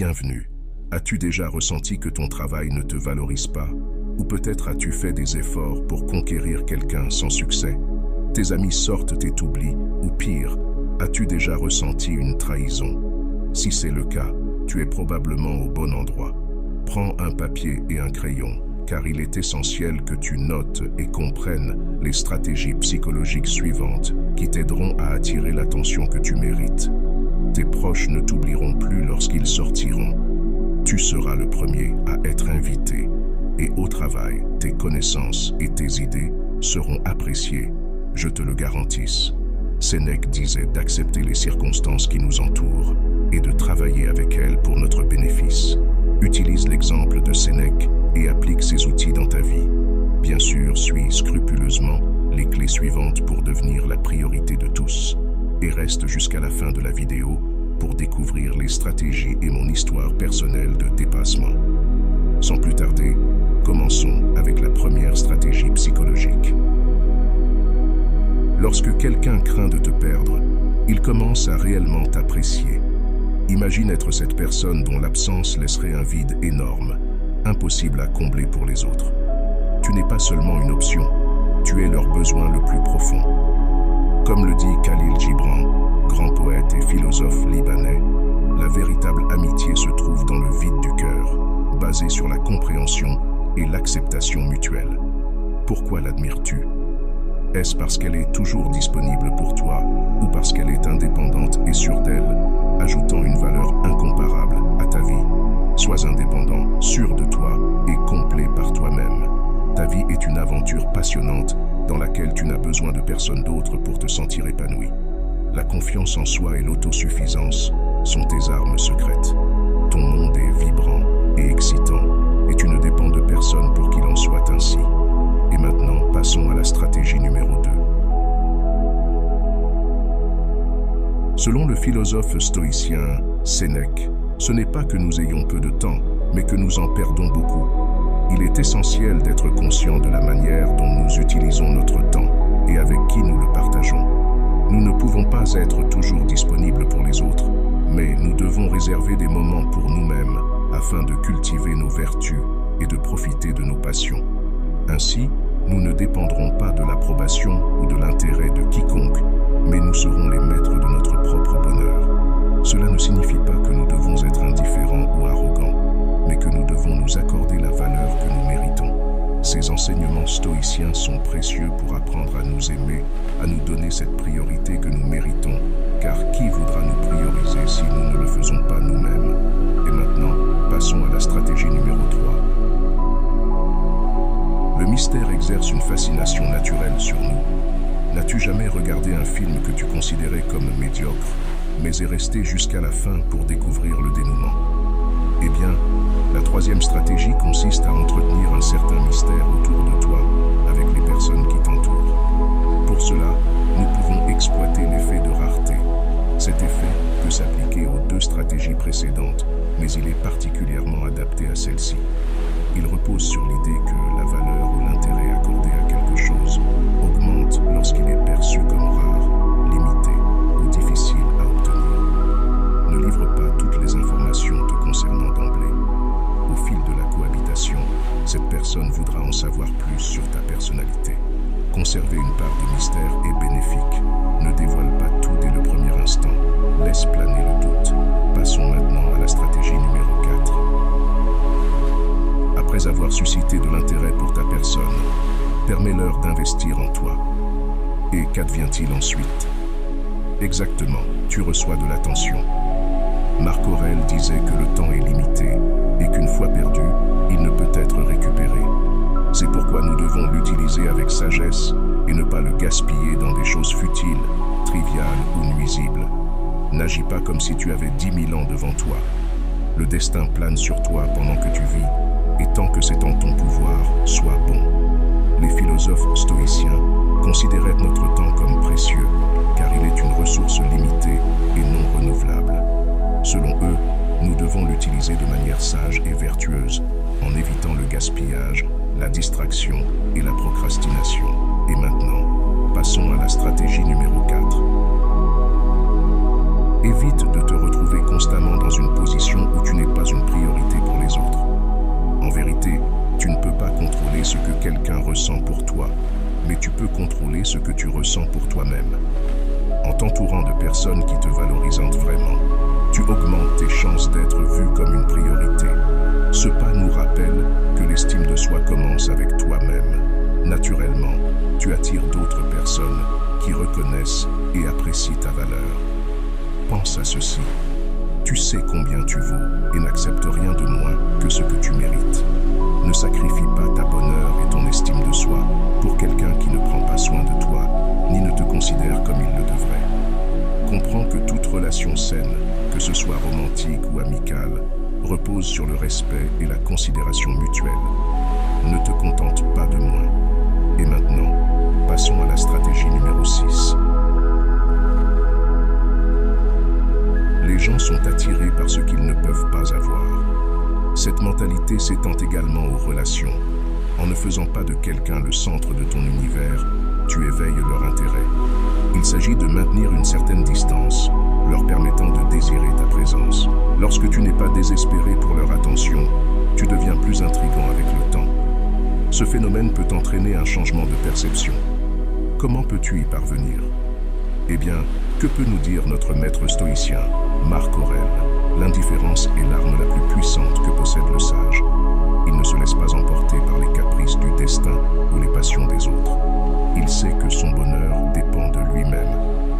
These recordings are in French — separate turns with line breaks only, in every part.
Bienvenue. As-tu déjà ressenti que ton travail ne te valorise pas? Ou peut-être as-tu fait des efforts pour conquérir quelqu'un sans succès? Tes amis sortent et t'oublient, ou pire, as-tu déjà ressenti une trahison? Si c'est le cas, tu es probablement au bon endroit. Prends un papier et un crayon, car il est essentiel que tu notes et comprennes les stratégies psychologiques suivantes qui t'aideront à attirer l'attention que tu mérites. Tes proches ne t'oublieront plus lorsqu'ils sortiront. Tu seras le premier à être invité. Et au travail, tes connaissances et tes idées seront appréciées, je te le garantisse. Sénèque disait d'accepter les circonstances qui nous entourent et de travailler avec elles pour notre bénéfice. Utilise l'exemple de Sénèque et applique ces outils dans ta vie. Bien sûr, suis scrupuleusement les clés suivantes pour devenir la priorité de tous. Et reste jusqu'à la fin de la vidéo pour découvrir les stratégies et mon histoire personnelle de dépassement. Sans plus tarder, commençons avec la première stratégie psychologique. Lorsque quelqu'un craint de te perdre, il commence à réellement t'apprécier. Imagine être cette personne dont l'absence laisserait un vide énorme, impossible à combler pour les autres. Tu n'es pas seulement une option, tu es leur besoin le plus profond. Comme le dit Khalil Gibran, grand poète et philosophe libanais, la véritable amitié se trouve dans le vide du cœur, basée sur la compréhension et l'acceptation mutuelle. Pourquoi l'admires-tu? Est-ce parce qu'elle est toujours disponible pour toi ou parce qu'elle est indépendante et sûre d'elle, ajoutant une valeur incomparable à ta vie? Sois indépendant, sûr de toi et complet par toi-même. Ta vie est une aventure passionnante dans laquelle tu n'as besoin de personne d'autre pour te sentir épanoui. La confiance en soi et l'autosuffisance sont tes armes secrètes. Ton monde est vibrant et excitant et tu ne dépends de personne pour qu'il en soit ainsi. Et maintenant, passons à la stratégie numéro 2. Selon le philosophe stoïcien Sénèque, ce n'est pas que nous ayons peu de temps, mais que nous en perdons beaucoup. Il est essentiel d'être conscient de la manière dont nous utilisons notre temps et avec qui nous le partageons. Nous ne pouvons pas être toujours disponibles pour les autres, mais nous devons réserver des moments pour nous-mêmes afin de cultiver nos vertus et de profiter de nos passions. Ainsi, nous ne dépendrons pas de l'approbation ou de l'intérêt de quiconque, mais nous serons les maîtres de notre propre bonheur. Cela ne signifie pas que nous devons être indifférents ou arrogants, mais que nous devons nous accorder la valeur que nous méritons. Ces enseignements stoïciens sont précieux pour apprendre à nous aimer, à nous donner cette priorité que nous méritons, car qui voudra nous prioriser si nous ne le faisons pas nous-mêmes? Et maintenant, passons à la stratégie numéro 3. Le mystère exerce une fascination naturelle sur nous. N'as-tu jamais regardé un film que tu considérais comme médiocre, mais est resté jusqu'à la fin pour découvrir le dénouement? Eh bien, la troisième stratégie consiste à entretenir un certain mystère autour de toi avec les personnes qui t'entourent. Pour cela, nous pouvons exploiter l'effet de rareté. Cet effet peut s'appliquer aux 2 stratégies précédentes, mais il est particulièrement adapté à celle-ci. Il repose sur l'idée que la valeur ou l'intérêt accordé à quelque chose augmente lorsqu'il est perçu comme rare, limité ou difficile à obtenir. Ne livre pas toutes les informations te concernant d'emblée. Au fil de la cohabitation, cette personne voudra en savoir plus sur ta personnalité. Conserver une part de mystère est bénéfique. Ne dévoile pas tout dès le premier instant. Laisse planer le doute. Passons maintenant à la stratégie numéro 4. Après avoir suscité de l'intérêt pour ta personne, permets-leur d'investir en toi. Et qu'advient-il ensuite? Exactement, tu reçois de l'attention. Marc Aurèle disait que le temps est limité et qu'une fois perdu, il ne peut être récupéré. C'est pourquoi nous devons l'utiliser avec sagesse et ne pas le gaspiller dans des choses futiles, triviales ou nuisibles. N'agis pas comme si tu avais 10 000 ans devant toi. Le destin plane sur toi pendant que tu vis, et tant que c'est en ton pouvoir, sois bon. Les philosophes stoïciens considéraient notre temps comme précieux, car il est une ressource limitée et non renouvelable. Selon eux, nous devons l'utiliser de manière sage et vertueuse, en évitant le gaspillage, la distraction et la procrastination. Et maintenant, passons à la stratégie numéro 4. Évite de te retrouver constamment dans une position où tu n'es pas peux contrôler ce que tu ressens pour toi-même. En t'entourant de personnes qui te valorisent vraiment, tu augmentes tes chances d'être vu comme une priorité. Ce pas nous rappelle que l'estime de soi commence avec toi-même. Naturellement, tu attires d'autres personnes qui reconnaissent et apprécient ta valeur. Pense à ceci. Tu sais combien tu vaux et n'accepte rien de moins que ce que tu mérites. Ne sacrifie pas ta bonheur et ton estime de soi pour quelqu'un qui ne prend pas soin de toi, ni ne te considère comme il le devrait. Comprends que toute relation saine, que ce soit romantique ou amicale, repose sur le respect et la considération mutuelle. Ne te contente pas de moins. Et maintenant, passons à la stratégie numéro 6. Les gens sont attirés par ce qu'ils ne peuvent pas avoir. Cette mentalité s'étend également aux relations. En ne faisant pas de quelqu'un le centre de ton univers, tu éveilles leur intérêt. Il s'agit de maintenir une certaine distance, leur permettant de désirer ta présence. Lorsque tu n'es pas désespéré pour leur attention, tu deviens plus intriguant avec le temps. Ce phénomène peut entraîner un changement de perception. Comment peux-tu y parvenir? Eh bien, que peut nous dire notre maître stoïcien, Marc Aurèle? L'indifférence est l'arme la plus puissante que possède le sage. Il ne se laisse pas emporter par les caprices du destin ou les passions des autres. Il sait que son bonheur dépend de lui-même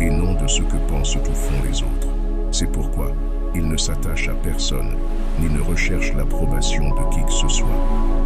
et non de ce que pensent ou font les autres. C'est pourquoi il ne s'attache à personne ni ne recherche l'approbation de qui que ce soit.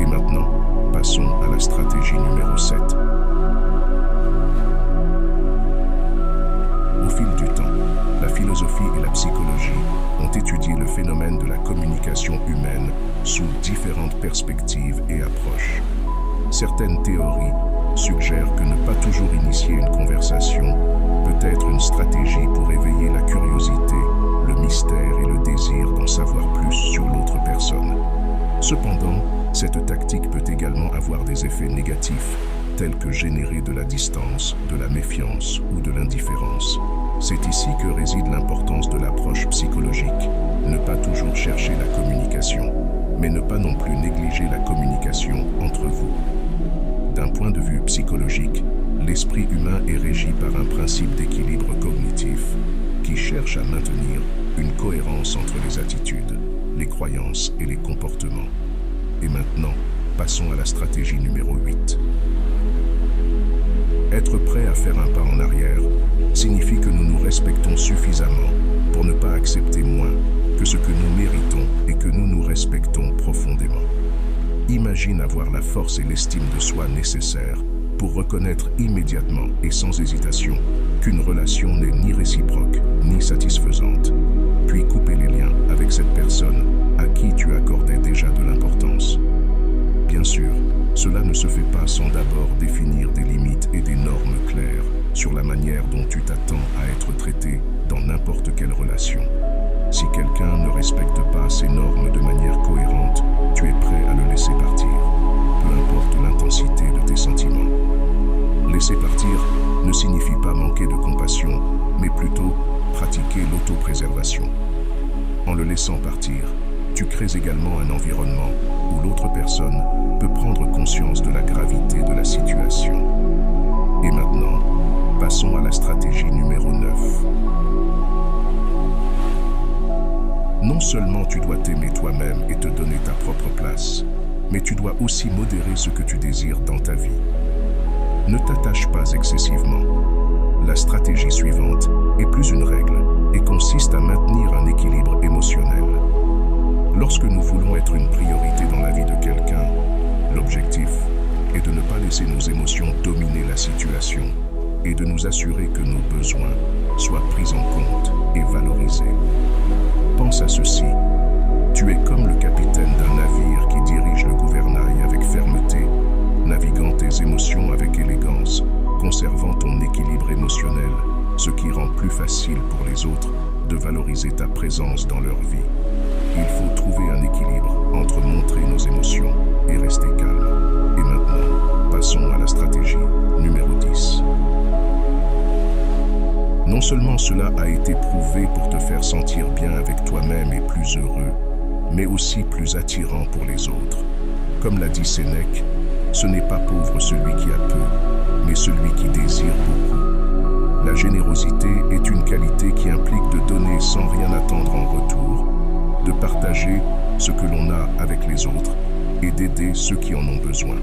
Et maintenant, passons à la stratégie numéro 7. Au fil du temps, la philosophie et la psychologie ont étudié le phénomène de la communication humaine sous différentes perspectives et approches. Certaines théories suggèrent que ne pas toujours initier une conversation peut être une stratégie pour éveiller la curiosité, le mystère et le désir d'en savoir plus sur l'autre personne. Cependant, cette tactique peut également avoir des effets négatifs, tels que générer de la distance, de la méfiance ou de l'indifférence. C'est ici que réside l'importance de l'approche psychologique. Ne pas toujours chercher la communication, mais ne pas non plus négliger la communication entre vous. D'un point de vue psychologique, l'esprit humain est régi par un principe d'équilibre cognitif qui cherche à maintenir une cohérence entre les attitudes, les croyances et les comportements. Et maintenant, passons à la stratégie numéro 8. Être prêt à faire un pas en arrière signifie que nous nous respectons suffisamment pour ne pas accepter moins que ce que nous méritons et que nous nous respectons profondément. Imagine avoir la force et l'estime de soi nécessaires pour reconnaître immédiatement et sans hésitation qu'une relation n'est ni réciproque ni satisfaisante, puis couper les liens avec cette personne à qui tu accordais déjà de l'importance. Bien sûr, cela ne se fait pas sans d'abord définir des limites et des normes claires sur la manière dont tu t'attends à être traité dans n'importe quelle relation. Si quelqu'un ne respecte pas ces normes de manière cohérente, tu es prêt à le laisser partir, peu importe l'intensité de tes sentiments. Laisser partir ne signifie pas manquer de compassion, mais plutôt pratiquer l'autopréservation. En le laissant partir, tu crées également un environnement où l'autre personne peut prendre conscience de la gravité de la situation. Et maintenant, passons à la stratégie numéro 9. Non seulement tu dois t'aimer toi-même et te donner ta propre place, mais tu dois aussi modérer ce que tu désires dans ta vie. Ne t'attache pas excessivement. La stratégie suivante est plus une règle et consiste à maintenir un équilibre émotionnel. Lorsque nous voulons être une priorité dans la vie de quelqu'un, l'objectif est de ne pas laisser nos émotions dominer la situation et de nous assurer que nos besoins soient pris en compte et valorisés. Pense à ceci, tu es comme le capitaine d'un navire qui dirige le gouvernail avec fermeté, naviguant tes émotions avec élégance, conservant ton équilibre émotionnel, ce qui rend plus facile pour les autres de valoriser ta présence dans leur vie. Il faut trouver un équilibre entre montrer nos émotions et rester calme. Et maintenant, passons à la stratégie numéro 10. Non seulement cela a été prouvé pour te faire sentir bien avec toi-même et plus heureux, mais aussi plus attirant pour les autres. Comme l'a dit Sénèque, ce n'est pas pauvre celui qui a peu, mais celui qui désire beaucoup. La générosité est une qualité qui implique de donner sans rien attendre en retour, de partager ce que l'on a avec les autres et d'aider ceux qui en ont besoin.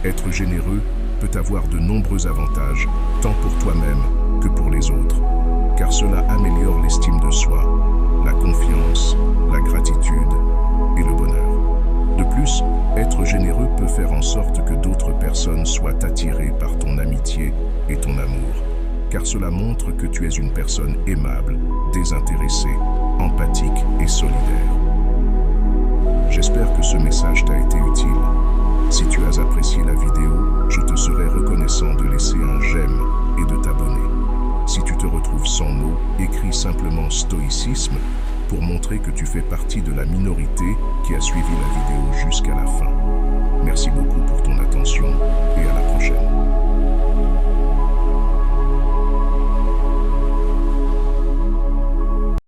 Être généreux peut avoir de nombreux avantages, tant pour toi-même que pour les autres, car cela améliore l'estime de soi, la confiance, la gratitude et le bonheur. De plus, être généreux peut faire en sorte que d'autres personnes soient attirées par ton amitié et ton amour, car cela montre que tu es une personne aimable, désintéressée, empathique et solidaire. J'espère que ce message t'a été utile. Si tu as apprécié la vidéo, je te serai reconnaissant de laisser un j'aime et de t'abonner. Si tu te retrouves sans mots, écris simplement stoïcisme pour montrer que tu fais partie de la minorité qui a suivi la vidéo jusqu'à la